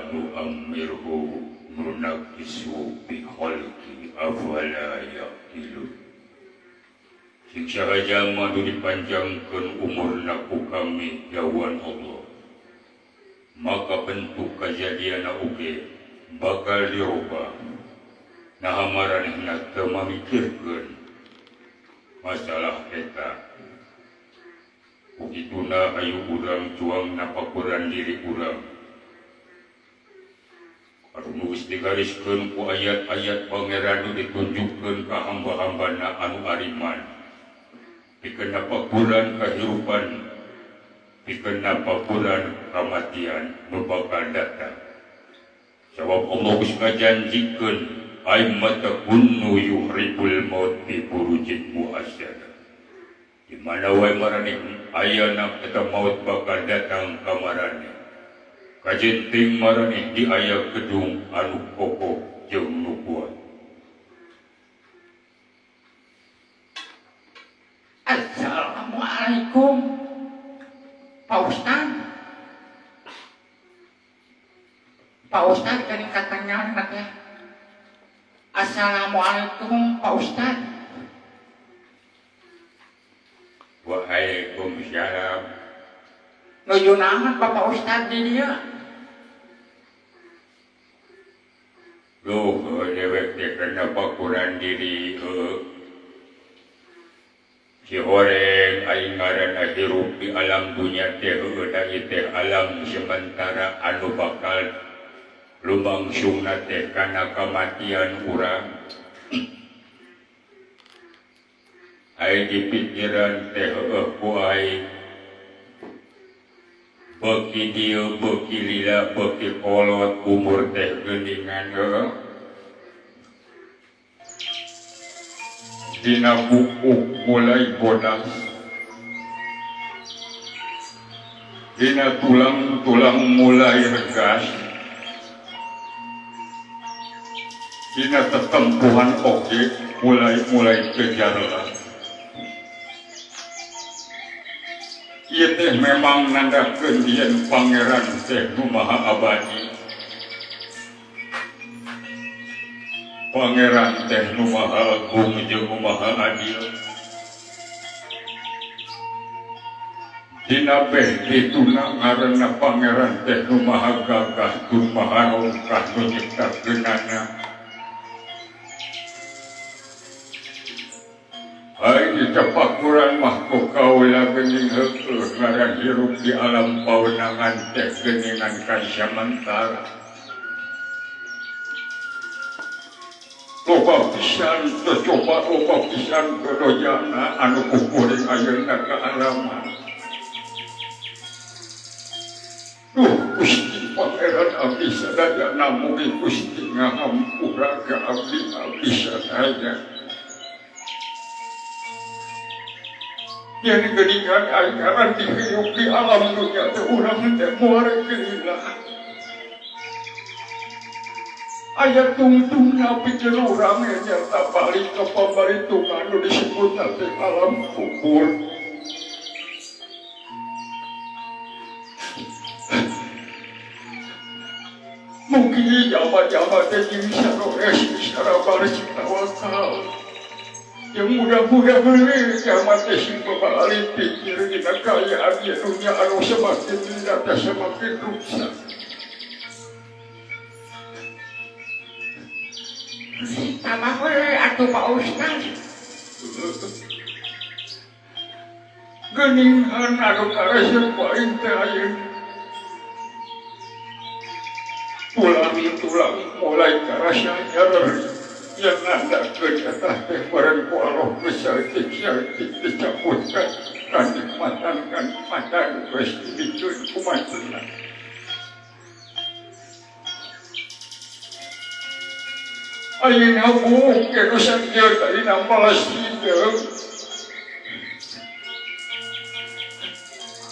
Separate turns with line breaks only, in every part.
nu'ammirhu nunakisu bi khalqi afala yaqilun. Siksa hajama nu dipanjangkeun umurna ku kami lawan Allah. Maka bentuk kejadianna oge bakal dirubah. Nah maranehna teu mamikirkeun masalah eta. Begituna ayu urang cuang napakuran diri urang. Anu geus digariskeun ku ayat-ayat Pangeran nu ditunjukkeun ka hamba-hambana anu ariman. Pikeun napakuran kahirupan, pikeun napakuran kamatian nu bakal datang. Sabab Allah geus ngajanjikeun aimata kunnu yuhribul maut bi burujin muasyada. Di mana wae maraneh ayana eta maut bakal datang ka maraneh. Kajenting maraneh di aya gedung anu kokoh jeung nu kuat.
Assalamualaikum Pak Ustaz. Pak Ustaz dari katanya ya. Assalamualaikum Pak Ustaz.
Waalaikumsalam.
Nuju naon Bapak Ustaz di dia?
Loh, dewek teh kenapa kurang diri si horeng aing ngaranna hirup di alam dunia teh da teh alam sementara anu bakal lumangsungna teh kana kamatian urang. Aing di pikiran teh ku aing beki dieu beki lila beki kolot umur teh geuningan dina buku mulai bodas, dina tulang-tulang mulai regas, dina tetempuhan oge mulai kejarlah. Ieu teh memang nandakeun yen Pangeran teh nu maha abadi. Pangeran teh nu maha agung jeung nu maha adil. Dina dituna ngaranna Pangeran teh nu maha gagah tur maha rongkah nu nyiptakeunana. Aing dicapakuran mah ku kaula geuning heueuh ngaran hirup di alam pawenangan teh geuningan kan samantara. Loba pisan coba loba pisan kedojana anu kukuring ayeuna ka alaman. Gusti Pangeran abdi sadayana mugi Gusti ngahampura ka abdi sadaya. Yang geuningan aing aran dihirup di alam dunia teh urang teh moal geulah. Aya tungtungna pikeun urang nyata balik ka pabaritungan nu disebutna teh alam kubur. Mugi jama-jama teh bisa roes secara balik tawakal. Yang mudah-mudah beli kiamat teh bakal pikir dina kayaan di dunia anu semakin data semakin rusak.
Tambah boleh atuh Pak Ustaz.
Geuningan anu karesep aing teh ayeuna. Tulang mulai karasa nyeri. Yang nandakeun eta teh bareng ku Allah besartik-sartik dicabutkan kanikmatan geus dibikeun ku manehna. Ayeuna buuk ke dosa ieu tadi nampalas hideung.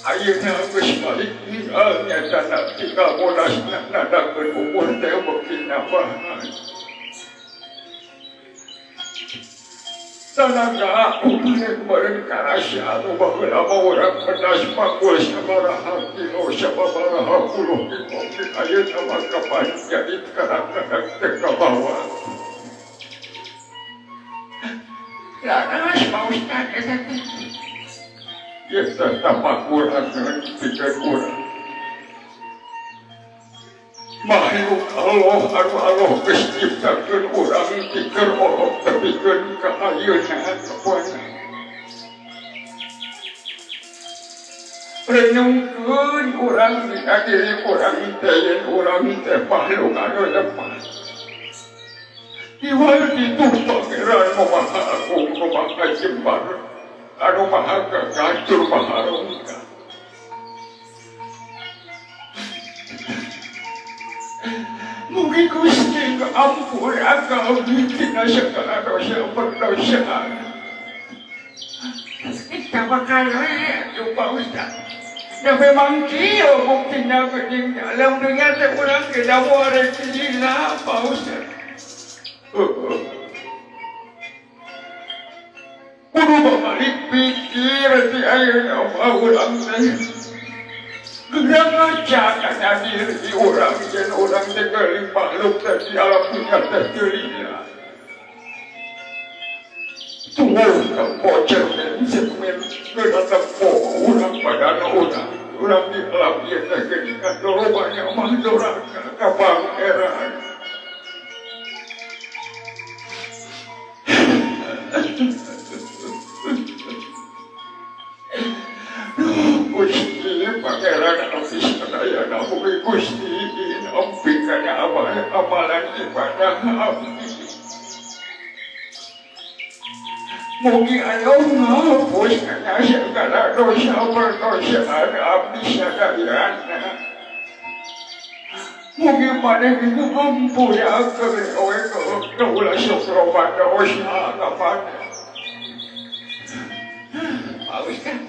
Ayeuna geus balik ninggal nyatana tinggal bodasna nandakeun umur teh beuki nabahan. Sanaga bareng karasya anu baheula mah urang pedas pakul sabaraha kilo sabaraha puluh kilo ayeuna mah kapan jadi kadang-kadang teh ka bawah. Laras Pak Ustad eta teh. Ieu teh tapakurakeun pikeun urang. Makhluk Allah anu Allah geus ciptakeun urang pikeun olok tepikeun ka ayeuna kapoena. Renungkeun urang dina diri urang teh yen urang teh makhluk anu lemah. Iwal itu pangeran nu maha agung nu maha jembar anu maha gagacur maha rongga. Mugi Gusti ngaampura kami tina segala dosa perdosaan. Kita bakal atuh Pak Ustad. Ya memang kieu buktinya geuning dalam dunia teh urang ge da moal gila Pak Ustad. Kudu balik pikir ti ayeuna mah urang teh. Geurang ngaca kana diri urang yen urang teh geuning makhluk teh di alam dunia teh geulinya. Tuh bocor semen geuna tempo urang padana urang di alam ieu teh geuning dorobanya mah dorang ka pangeran. Gusti pangeran abdi sadayana mugi Gusti nampi kana amalan ibadah abdi. Mugi anu ngapus kana segala dosa perdosaan abdi sadayana. Mugi maneh ngampunyakeun we kaula sakloba dosa ka maneh. Pak Ustad,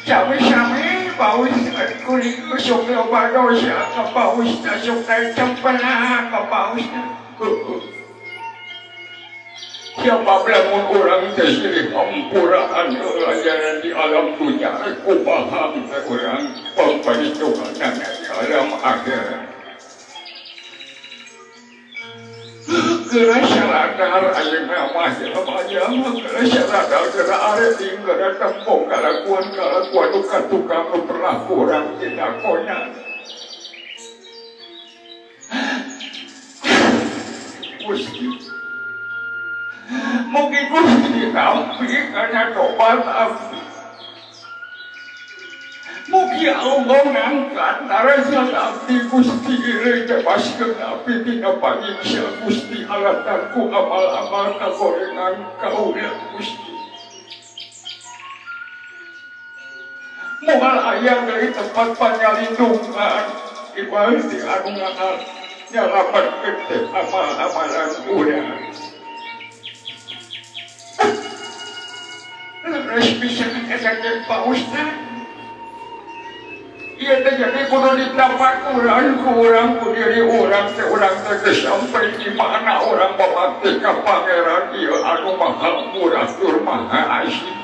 sami-sami Pak Ustad kuring sok loba dosa ka Pak Ustad sok tempena ka Pak Ustad. Siapa lamun urang teh silih hampuraan ajaran di alam dunia kumaha urang pamparitokan di alam akhirat. Geura saladar ayeuna mah jelema mah geura saladar geura areting geura tembong kalakuan tukang nu berlaku urang tina konan. Gusti mugi Gusti nampi kana tobat abdi. Mugi Allah ngangkat narasan abdi Gusti ieu bebaskeun abdi tina panyiksa Gusti alatanku amal-amal kagorengan kaula Gusti. Moal aya dari tempat panyalindungan ibarat anu nyalametkeun teh amal-amalan urang. Leres pisan eta teh Pak Ustad. Ieu teh jadi kudu ditapak urang ku urang ku diri urang teh geus sampai di mana urang babakti ka pangeran ieu anu maha murah tur maha asih.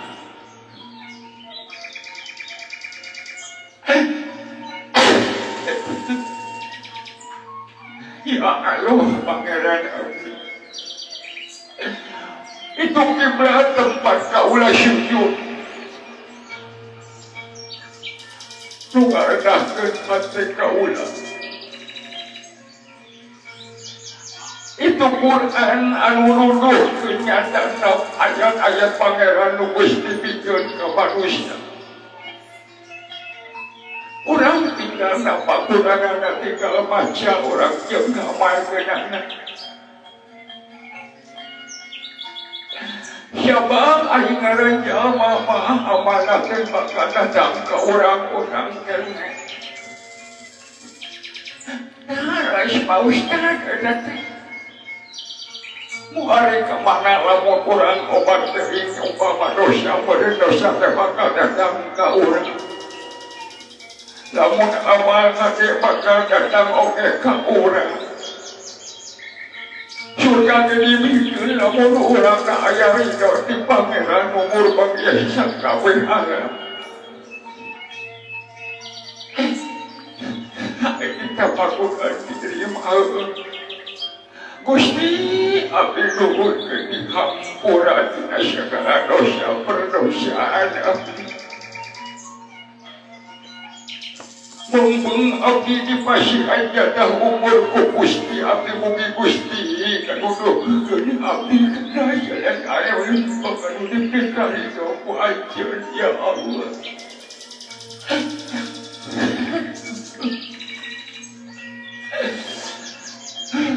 Ya Allah pangeran abdi. Itu kiblat tempat kaula sujud. Nungarenahkeun hati kaula. Itu Quran anu nuduhkeun nyatana ayat-ayat pangeran nu geus dipikeun ka manusia. Urang tinggal napakuranana tinggal maca urang jeung ngamalkeunana. Siapa aing ngaran jalma mah amanah teh bakal datang ka urang-urang kene. Nah, rais Pak Ustad eta teh. Muari ka mana lamun urang obat teuing umpama dosa beureun dosa teh bakal datang ka urang. Lamun amal ge bakal datang oge ka urang.
surga jadi mikir namun orang na ayah ridho di pangeran umur panggiasan kawin alam. Kita pakukan diterima Gusti abdi nuhun di hampuran dina segala dosa perdosaan abdi. Mumpung abdi dipasihan jatah umur ku Gusti abdi mugi Gusti kanuduhkeun abdi kana jalan ayeuna bakal dipikari ku ajeun ya Allah.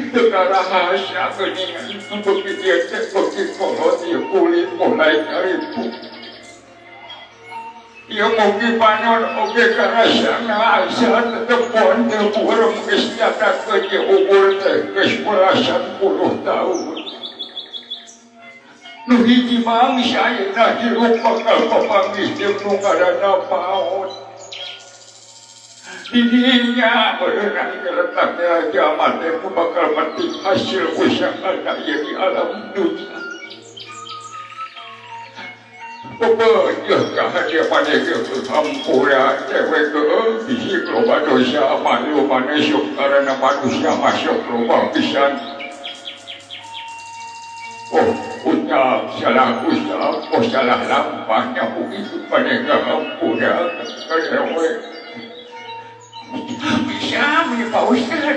Teka rahasia keningan begitu dia begitu kolot dia kulit mulai karipu. Ia mungkin panon oke karasana asal telepon telepon kesejahteraan kerja umur ke-10 tahun. Nuhiji mang saya dah hirup bakal pepangis dia nungarana paut. Dirinya berenang letaknya zaman yang bakal mati hasil usaha daya di alam dunia. Pepejahkah dia pada kehampura cewek ke bisi keloba dosa malu manusia karena manusia masuk keloba pisan. Oh, ucap salah ucap, oh salah lampahnya begitu pada kehampura kerana bisa punya Pak Ustaz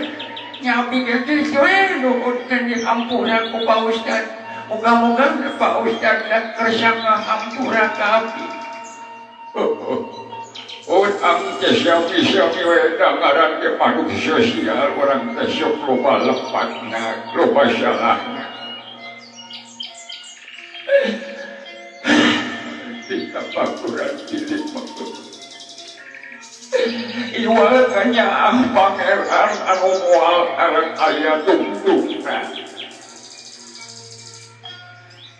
nyapi kata saya nuhunkan di hampuran ku Pak Ustaz. Moga-moga Pak Ustaz dan kersanga hampura ke api. Orang kesiapi-siapi wedang ngaran ke makhluk sosial orang kesok loba lepatnya, loba salahnya. Kita pakuran titik makhluk. Iwalkannya pangeran anu moal arang ayah tungtungna.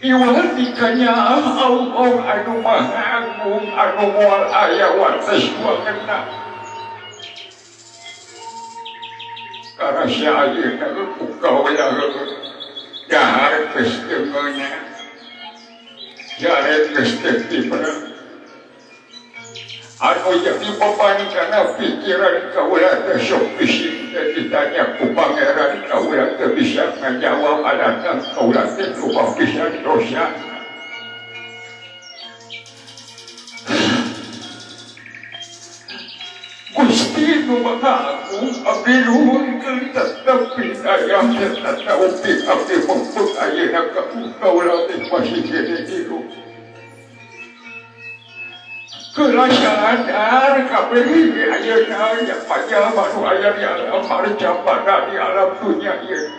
Iwalkannya Allah anu maha agung anu moal ayah wates wangena. Karena saya kau yang dahar kestemanya, jaret kestemanya. Anu jadi beban karena pikiran kaulah tersok bising dan ditanya ku pangeran kaulah bisa menjawab alasan kaulah terlupa bisa dosa. Gusti nu maha agung abdi nuhunkeun tetep hidayah serta taufik abdi mumpung ayeuna kaulah teh masih jadi hidup. Kelas sadar kabeh ini ayeuna yang payah baru aya di alam marjabana di alam dunia ieu.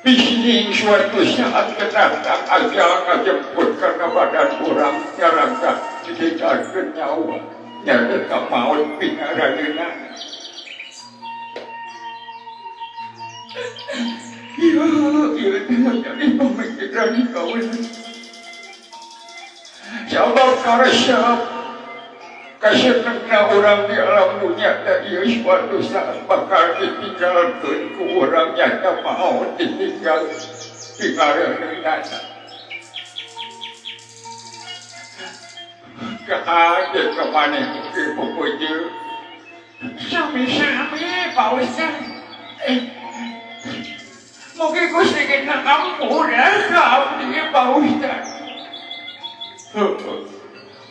Bising suatu saat kedatang ajal ngajemput karena badan urang nyarangka ditinggalkeun nyawa nyarita maut pingarayeuna. Ieu jadi pemikiran kawan. Sabar karesiap kesenangnya orang di alam dunia tadi suatu saat bakal ditinggalkan ku orang yang tak mau ditinggal tinggalkan kehadi kemana ke pokoknya sami-sami Pak Ustaz mungkin ku sedikit ngampura kami Pak Ustaz.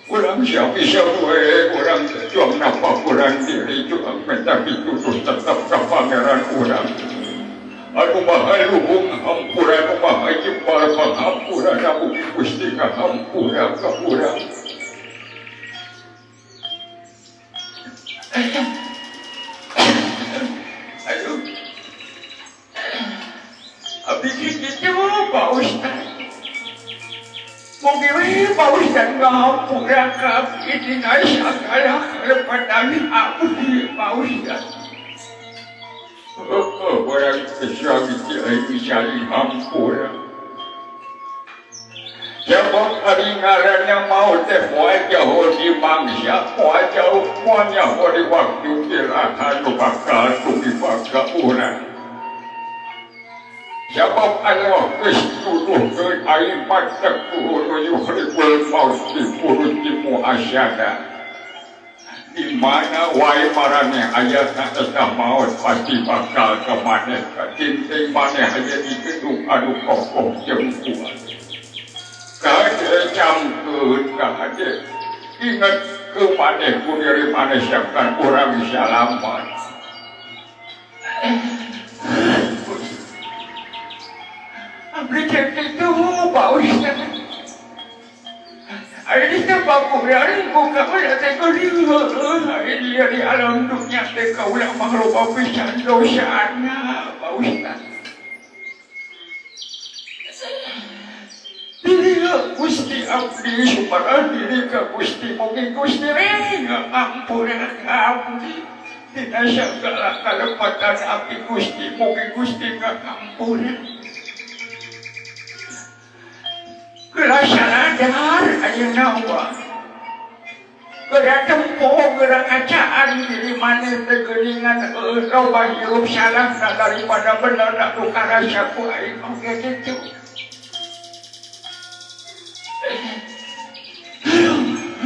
Orang siapa-siapa orang juang nampak orang diri juang tapi tutus tetap ke pangeran orang. Aku maha luhung hampuran maha jempal penghampuran aku gusti ke hampuran ke orang. Aduh, habis itu Pak Ustaz. Mungkin Pak Ustaz ngampura kami dengan segala kelemahan aku di Pak Ustaz. Orang kesuami bisa dihampura. Sebab hari ngarannya mau teh jauh di mangsa, jauh di waktu kirakan bakal di bakal orang. Sebab Allah keseluruhan aimat tekunu yuhribul mauti furuti muasyada. Di mana wae marane ayatna eta maut pasti bakal kemana katinting maneh aya di gedung anu kokoh jeung kuat. Kade camkeun kade ingat ke maneh ku diri maneh siapkan urang salamat. Abdi itu Pak Ustaz. Ini sebab kurang buka pada teko ini di alam dunia teko ulang makhluk pisan dosana Pak Ustaz. Diri Gusti Abdi supaya diri ke Gusti mungkin Gusti ampun abdi. Tidak segala kelepatan abdi Gusti mungkin Gusti ampun. Gerak sadar aja nawa. Gerak tempuh, gerak kacaan diri mana tegelingan robah hirup salah daripada benar nak tukar rasa kuai. Oke gitu.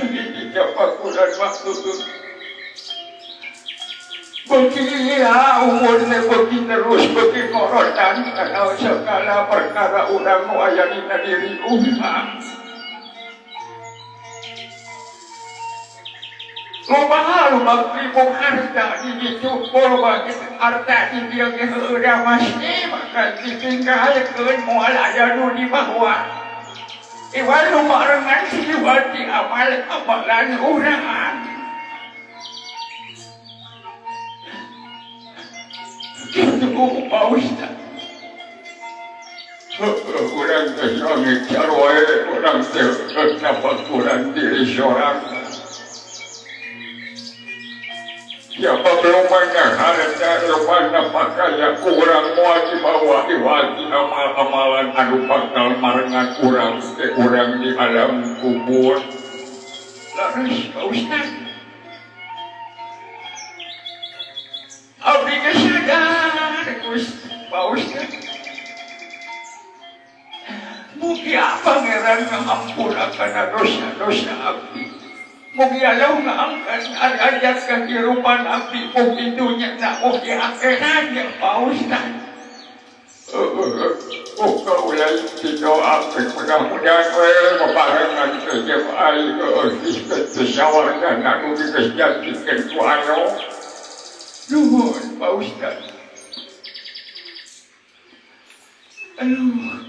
Ini siapa kurang waktu tu. Begiya umurnya begi terus begi korotan karena segala perkara urang wayangina diri urang. Lumah ribung harta di cukup bagi harta di dia udah masih maka ditinggalkan mual ada di bawah. Iwan rumah rengan siwa di amalan urang. Gitu Pak Ustaz. Kurang kesangit carwai, kurang kenapa kurang diri seorang. Siapa belum banyak harta, mana pakaian kurang mau dibawa iwati amal-amalan anu bakal marengan kurang di alam kubur. Laras Pak Ustaz. Abdi sadar Pak Ustaz. Mugi pangeran ngahampurakan dosa-dosa abdi. Mugi Allah ngaangkat ayat kehidupan abdi mugi dunia nak mugi akhiratnya Pak Ustaz. Kau yang didoakan mudah-mudahan memparengan kejayaan kesawaran aku dikejadikan ku Allah. Nuhun Pak Ustaz. Aduh.